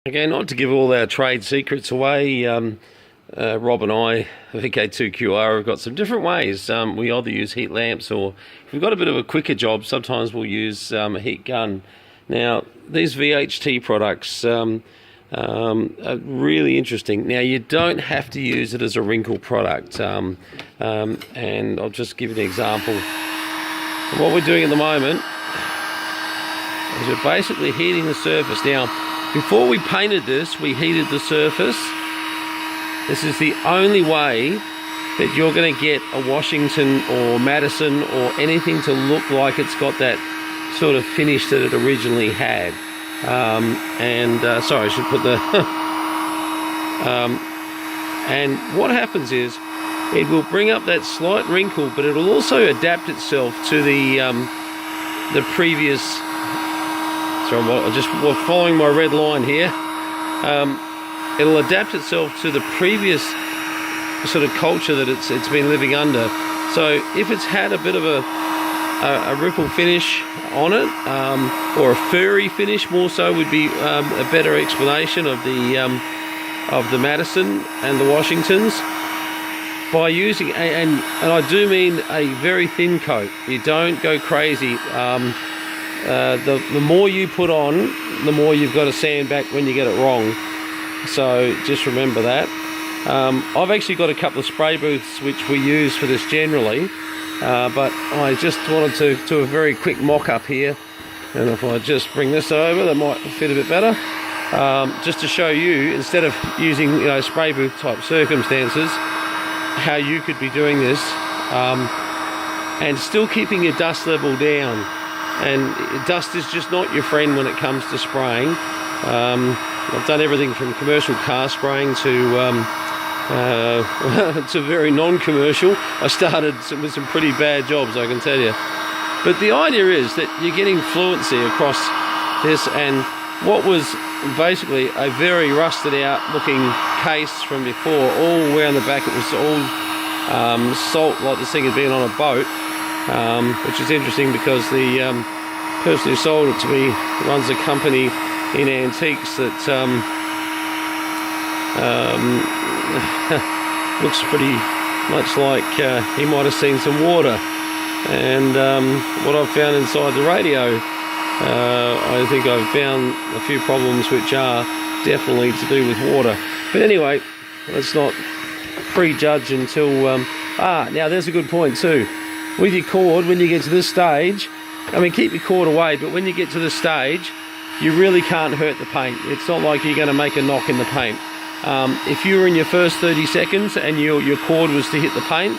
Okay, not to give all our trade secrets away, Rob and I, VK2QR, have got some different ways. We either use heat lamps, or if we've got a bit of a quicker job, sometimes we'll use a heat gun. Now, these VHT products are really interesting. Now, you don't have to use it as a wrinkle product, and I'll just give you an example. What we're doing at the moment is we're basically heating the surface. Now, before we painted this, we heated the surface. This is the only way that you're going to get a Washington or Madison or anything to look like it's got that sort of finish that it originally had. Sorry, I should put the... and what happens is, it will bring up that slight wrinkle, but it will also adapt itself to the previous... Sorry, I'm just following my red line here. It'll adapt itself to the previous sort of culture that it's been living under. So if it's had a bit of a ripple finish on it, or a furry finish more so would be a better explanation of the Madison and the Washingtons. By using, and I do mean a very thin coat, you don't go crazy. The more you put on, the more you've got to sand back when you get it wrong. So just remember that. I've actually got a couple of spray booths which we use for this generally, but I just wanted to do a very quick mock-up here. And if I just bring this over, that might fit a bit better. Just to show you, instead of using spray booth type circumstances, how you could be doing this and still keeping your dust level down. And dust is just not your friend when it comes to spraying. I've done everything from commercial car spraying to very non-commercial. I started with some pretty bad jobs, I can tell you. But the idea is that you're getting fluency across this, and what was basically a very rusted out looking case from before, all around the back it was all salt, like this thing had been on a boat. Which is interesting because the person who sold it to me runs a company in antiques that looks pretty much like he might have seen some water. And what I've found inside the radio, I think I've found a few problems which are definitely to do with water. But anyway, let's not prejudge until... now there's a good point too. With your cord, when you get to this stage, I mean, keep your cord away, but when you get to this stage, you really can't hurt the paint. It's not like you're going to make a knock in the paint. If you were in your first 30 seconds and your cord was to hit the paint,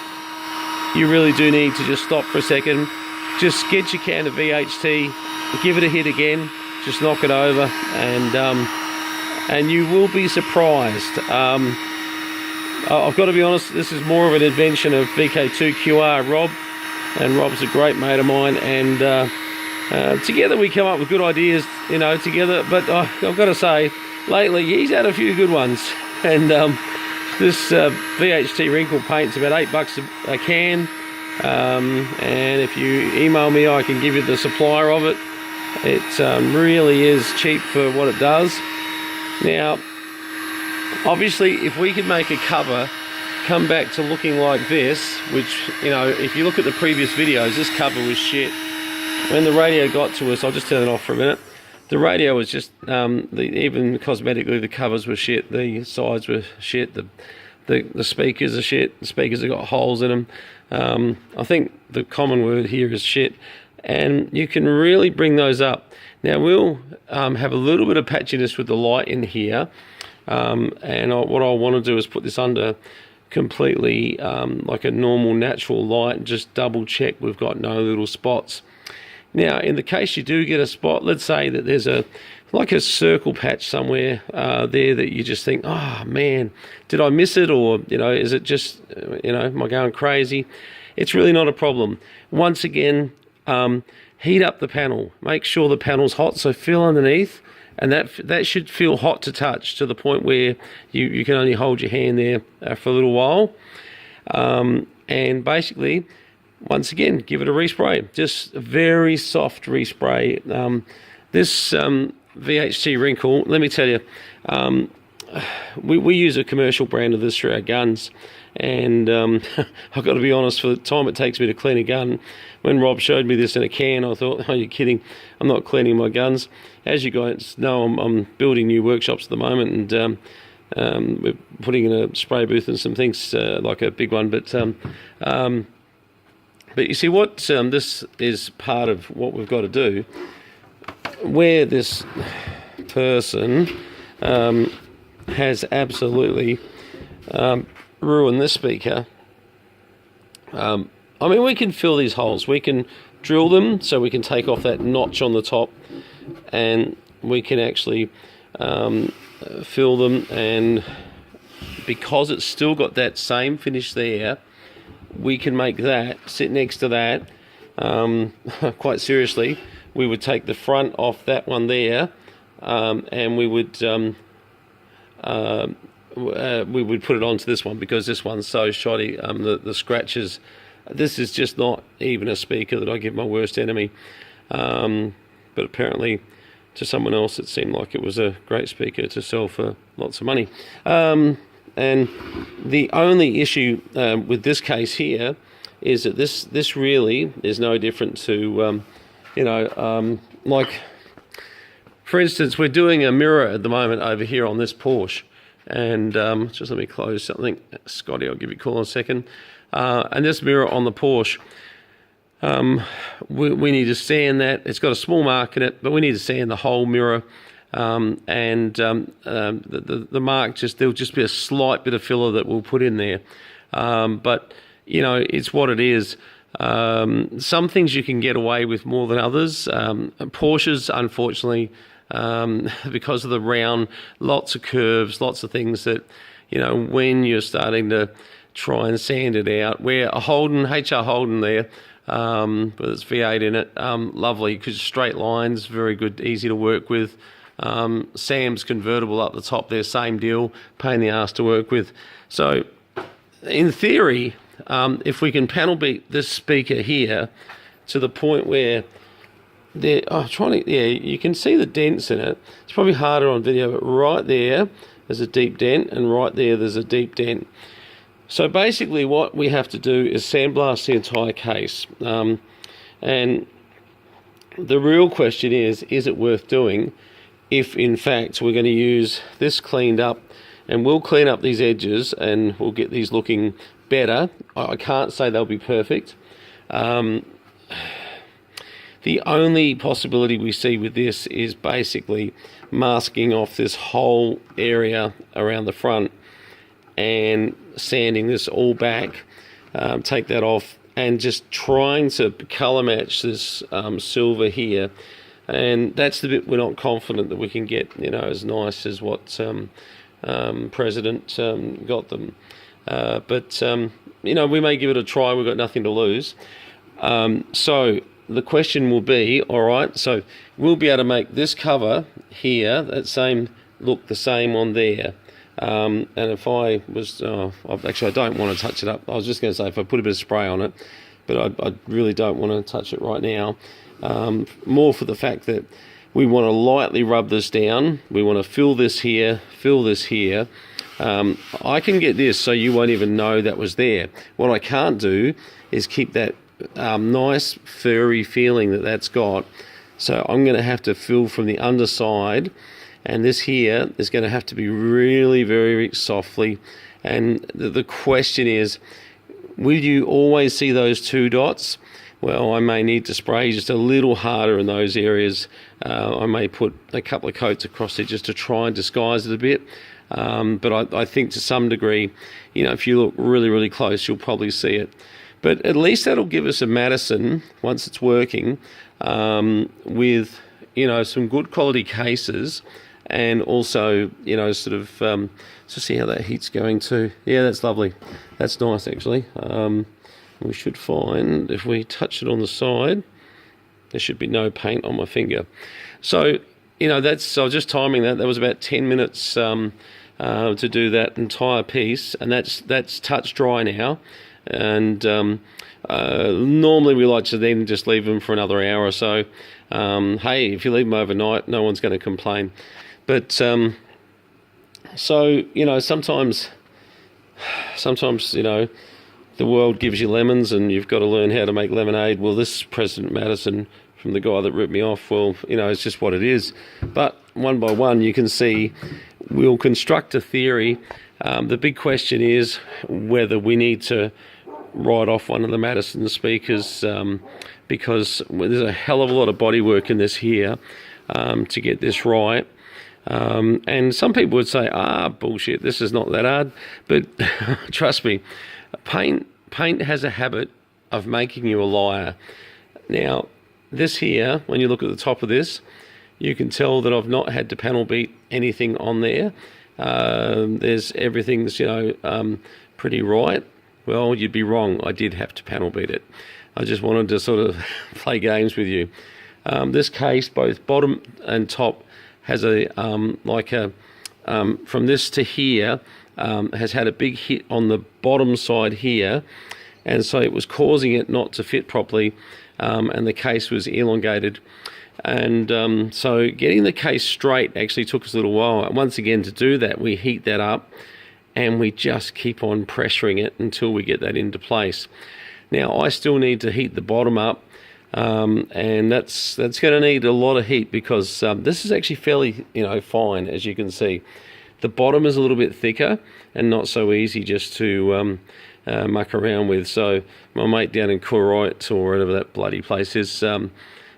you really do need to just stop for a second. Just get your can of VHT, give it a hit again, just knock it over, and you will be surprised. I've got to be honest, this is more of an invention of VK2QR, Rob. And Rob's a great mate of mine, and together we come up with good ideas, together. But I've got to say, lately he's had a few good ones. And this VHT wrinkle paint's about $8 a can. And if you email me, I can give you the supplier of it. It really is cheap for what it does. Now, obviously, if we could make a cover come back to looking like this, which, if you look at the previous videos, this cover was shit. When the radio got to us, I'll just turn it off for a minute. The radio was just, even cosmetically, the covers were shit, the sides were shit, the speakers are shit, the speakers have got holes in them. I think the common word here is shit, and you can really bring those up. Now, we'll have a little bit of patchiness with the light in here, and what I want to do is put this under completely like a normal natural light and just double check we've got no little spots. Now, in the case you do get a spot, let's say that there's like a circle patch somewhere there that you just think, oh man, did I miss it, or is it just am I going crazy? It's really not a problem. Once again, heat up the panel, make sure the panel's hot, so feel underneath. And that should feel hot to touch, to the point where you can only hold your hand there for a little while. And basically, once again, give it a respray. Just a very soft respray. This VHT wrinkle, let me tell you, we use a commercial brand of this for our guns, and I've got to be honest, for the time it takes me to clean a gun, when Rob showed me this in a can, I thought, oh, you're kidding, I'm not cleaning my guns. As you guys know, I'm building new workshops at the moment, and we're putting in a spray booth and some things, like a big one, but you see what, this is part of what we've got to do, where this person has absolutely ruined this speaker. I mean, we can fill these holes, we can drill them so we can take off that notch on the top, and we can actually fill them, and because it's still got that same finish there, we can make that sit next to that. Quite seriously, we would take the front off that one there, and we would put it onto this one, because this one's so shoddy. The scratches, this is just not even a speaker that I give my worst enemy, but apparently to someone else it seemed like it was a great speaker to sell for lots of money. And the only issue with this case here is that this really is no different to like, for instance, we're doing a mirror at the moment over here on this Porsche, and just let me close something. Scotty, I'll give you a call in a second. And this mirror on the Porsche, we need to sand that. It's got a small mark in it, but we need to sand the whole mirror. The mark, there'll just be a slight bit of filler that we'll put in there. But, you know, it's what it is. Some things you can get away with more than others. Porsches, unfortunately, because of the round, lots of curves, lots of things that, you know, when you're starting to try and sand it out, where a Holden, HR Holden there, but it's V8 in it, lovely, because straight lines, very good, easy to work with. Sam's convertible up the top there, same deal, pain in the ass to work with. So in theory, if we can panel beat this speaker here to the point where you can see the dents in it. It's probably harder on video, but right there there's a deep dent, and right there's a deep dent. So basically what we have to do is sandblast the entire case, and the real question is it worth doing if in fact we're going to use this cleaned up, and we'll clean up these edges and we'll get these looking better. I can't say they'll be perfect. The only possibility we see with this is basically masking off this whole area around the front and sanding this all back, take that off, and just trying to colour match this silver here. And that's the bit we're not confident that we can get, you know, as nice as what President got them. But you know, we may give it a try. We've got nothing to lose. So the question will be, all right, so we'll be able to make this cover here, that same look, the same on there. And if I was, actually I don't want to touch it up. I was just going to say if I put a bit of spray on it, but I really don't want to touch it right now. More for the fact that we want to lightly rub this down. We want to fill this here, fill this here. I can get this so you won't even know that was there. What I can't do is keep that nice furry feeling that that's got. So I'm going to have to fill from the underside, and this here is going to have to be really very softly. And the question is, will you always see those two dots? Well, I may need to spray just a little harder in those areas. I may put a couple of coats across it just to try and disguise it a bit. But I think to some degree, you know, if you look really, really close, you'll probably see it. But at least that'll give us a Madison, once it's working, with, you know, some good quality cases, and also, you know, sort of, to see how that heat's going too. Yeah, that's lovely. That's nice, actually. We should find, if we touch it on the side, there should be no paint on my finger. So, you know, so just timing that. That was about 10 minutes to do that entire piece, and that's touch dry now. And Normally we like to then just leave them for another hour or so. Hey, if you leave them overnight, no one's going to complain. But so, you know, sometimes, you know, the world gives you lemons and you've got to learn how to make lemonade. Well, this President Madison from the guy that ripped me off, well, you know, it's just what it is. But one by one, you can see we'll construct a theory. The big question is whether we need to write off one of the Madison speakers, because there's a hell of a lot of body work in this here to get this right. And some people would say, bullshit, this is not that hard. But trust me, paint has a habit of making you a liar. Now, this here, when you look at the top of this, you can tell that I've not had to panel beat anything on there. Everything's, you know, pretty right. Well, you'd be wrong. I did have to panel beat it. I just wanted to sort of play games with you. This case, both bottom and top, has a from this to here, has had a big hit on the bottom side here, and so it was causing it not to fit properly, and the case was elongated. And so getting the case straight actually took us a little while. And once again, to do that, we heat that up and we just keep on pressuring it until we get that into place. Now, I still need to heat the bottom up, and that's going to need a lot of heat, because this is actually fairly, you know, fine, as you can see. The bottom is a little bit thicker and not so easy just to muck around with. So my mate down in Koroit, or whatever that bloody place is,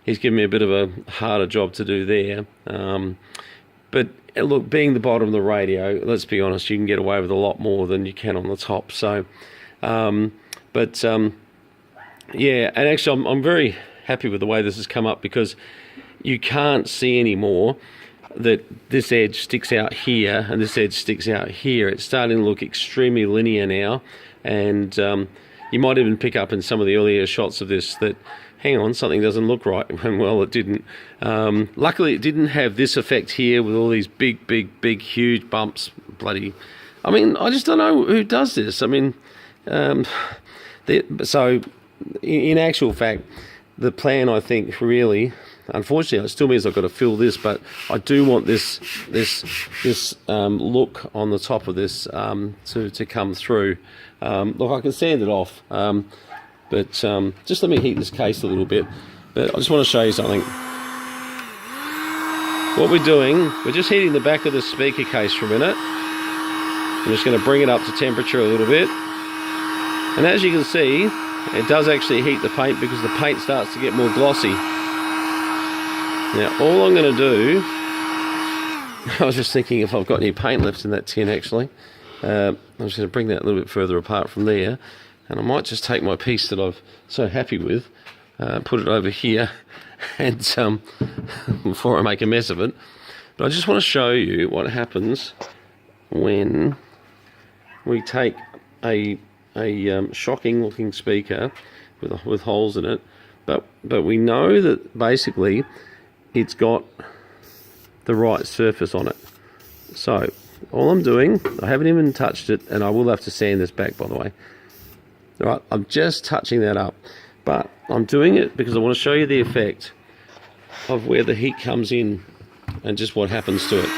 he's given me a bit of a harder job to do there. But look, being the bottom of the radio, let's be honest, you can get away with a lot more than you can on the top. So, yeah, and actually I'm very happy with the way this has come up, because you can't see anymore that this edge sticks out here and this edge sticks out here. It's starting to look extremely linear now, and you might even pick up in some of the earlier shots of this that, hang on, something doesn't look right. Well, it didn't. Luckily, it didn't have this effect here with all these big, huge bumps. Bloody, I mean, I just don't know who does this. I mean, so in actual fact, the plan, I think, really, unfortunately, it still means I've got to fill this, but I do want this look on the top of this to come through. Look, I can sand it off. But just let me heat this case a little bit. But I just want to show you something. What we're doing, we're just heating the back of the speaker case for a minute. I'm just going to bring it up to temperature a little bit. And as you can see, it does actually heat the paint, because the paint starts to get more glossy. Now, all I'm going to do, I was just thinking if I've got any paint left in that tin, actually. I'm just going to bring that a little bit further apart from there. And I might just take my piece that I'm so happy with, put it over here, and before I make a mess of it. But I just want to show you what happens when we take a shocking looking speaker with holes in it, but we know that basically it's got the right surface on it. So all I'm doing, I haven't even touched it, and I will have to sand this back, by the way. All right, I'm just touching that up, but I'm doing it because I want to show you the effect of where the heat comes in and just what happens to it.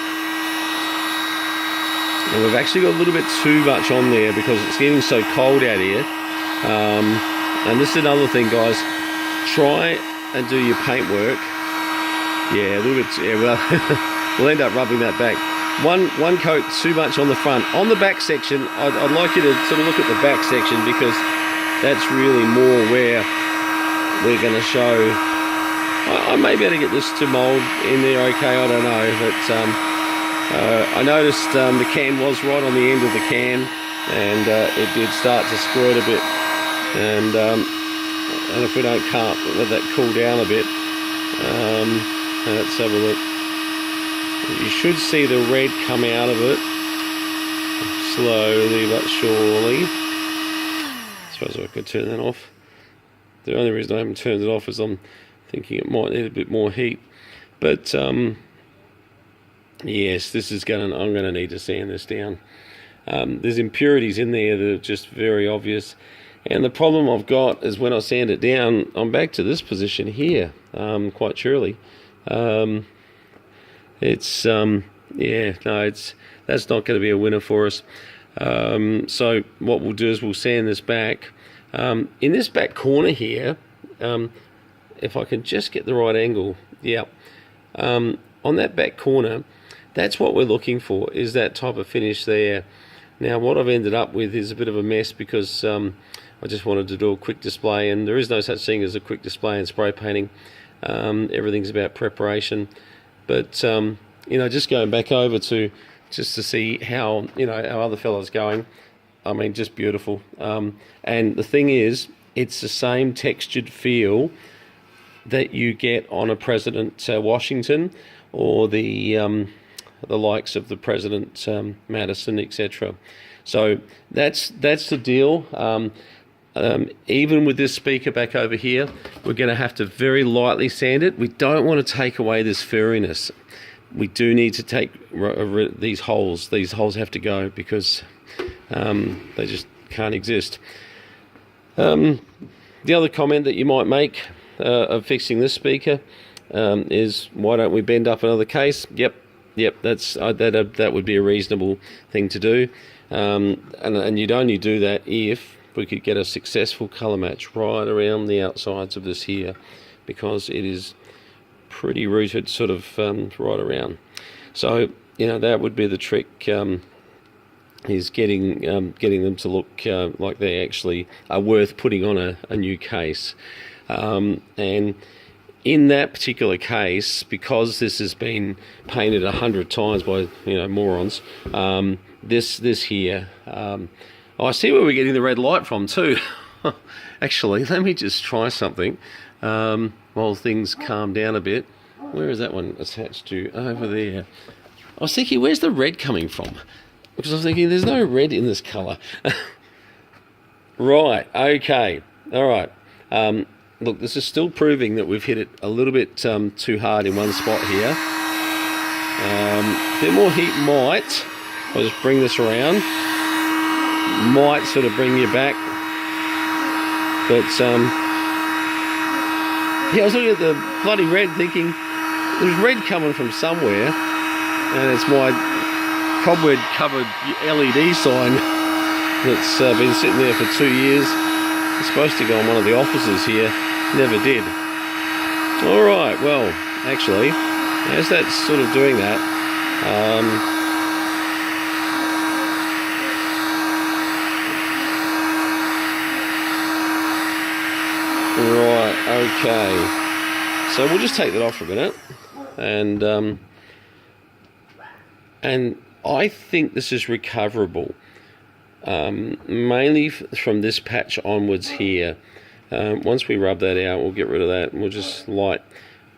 And we've actually got a little bit too much on there because it's getting so cold out here. And this is another thing, guys. Try and do your paint work. Yeah, a little bit. Yeah, well, we'll end up rubbing that back. One coat too much on the front. On the back section, I'd like you to sort of look at the back section, because that's really more where we're going to show. I may be able to get this to mould in there okay, I don't know. But I noticed the can was right on the end of the can, and it did start to squirt a bit. And if we don't let that cool down a bit, let's have a look. You should see the red come out of it, slowly but surely. I suppose I could turn that off. The only reason I haven't turned it off is I'm thinking it might need a bit more heat. But yes, this is I'm going to need to sand this down. There's impurities in there that are just very obvious. And the problem I've got is when I sand it down, I'm back to this position here, quite surely. It's that's not going to be a winner for us. So what we'll do is we'll sand this back. In this back corner here, if I can just get the right angle, yeah. On that back corner, that's what we're looking for, is that type of finish there. Now what I've ended up with is a bit of a mess because I just wanted to do a quick display, and there is no such thing as a quick display in spray painting. Everything's about preparation. But you know, just going back over to see how, you know, our other fella's going. I mean, just beautiful. And the thing is, it's the same textured feel that you get on a President Washington, or the likes of the President Madison, etc. So that's the deal. Even with this speaker back over here, we're going to have to very lightly sand it. We don't want to take away this furriness. We do need to take these holes. These holes have to go because they just can't exist. The other comment that you might make of fixing this speaker is, why don't we bend up another case? Yep, that would be a reasonable thing to do. And you'd only do that if we could get a successful colour match right around the outsides of this here, because it is pretty rooted sort of right around. So, you know, that would be the trick, is getting them to look like they actually are worth putting on a new case. And in that particular case, because this has been painted 100 times by, you know, morons, this here, I see where we're getting the red light from too. Actually, let me just try something while things calm down a bit. Where is that one attached to? Over there. I was thinking, where's the red coming from? Because I was thinking, there's no red in this colour. Right, okay, all right. Look, this is still proving that we've hit it a little bit too hard in one spot here. A bit more heat might, I'll just bring this around, might sort of bring you back. But yeah, I was looking at the bloody red thinking there's red coming from somewhere, and it's my cobweb covered LED sign that's been sitting there for 2 years. It's supposed to go on one of the offices here, never did. Alright, well, actually, as that's sort of doing that, right, okay. So we'll just take that off for a minute, and I think this is recoverable, mainly from this patch onwards here. Once we rub that out, we'll get rid of that, and we'll just we're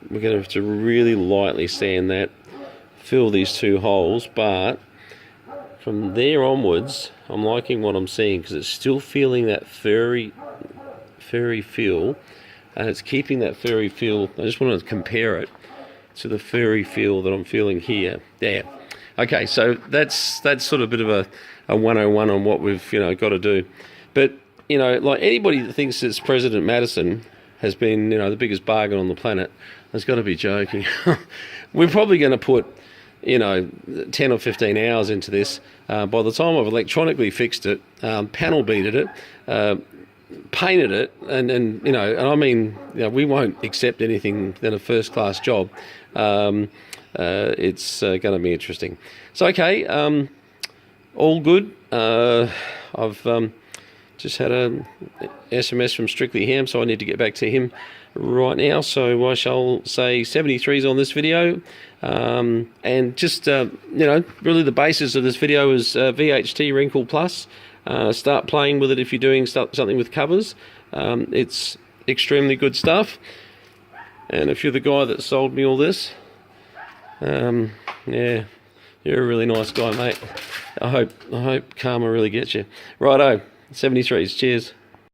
going to have to really lightly sand that, fill these two holes, but from there onwards, I'm liking what I'm seeing, because it's still feeling that furry feel, and it's keeping that furry feel. I just want to compare it to the furry feel that I'm feeling here. There. Okay, so that's sort of a bit of a 101 on what we've, you know, got to do. But, you know, like anybody that thinks that President Madison has been, you know, the biggest bargain on the planet has got to be joking. We're probably going to put, you know, 10 or 15 hours into this. By the time I've electronically fixed it, panel beaded it, painted it, and you know, and I mean, you know, we won't accept anything than a first-class job. It's going to be interesting. So, okay, all good. I've just had a SMS from Strictly Ham, so I need to get back to him right now. So I shall say 73s on this video. And just, you know, really the basis of this video is VHT Wrinkle Plus. Start playing with it if you're doing something with covers. It's extremely good stuff. And if you're the guy that sold me all this, yeah, you're a really nice guy, mate. I hope karma really gets you. Righto, 73s, cheers.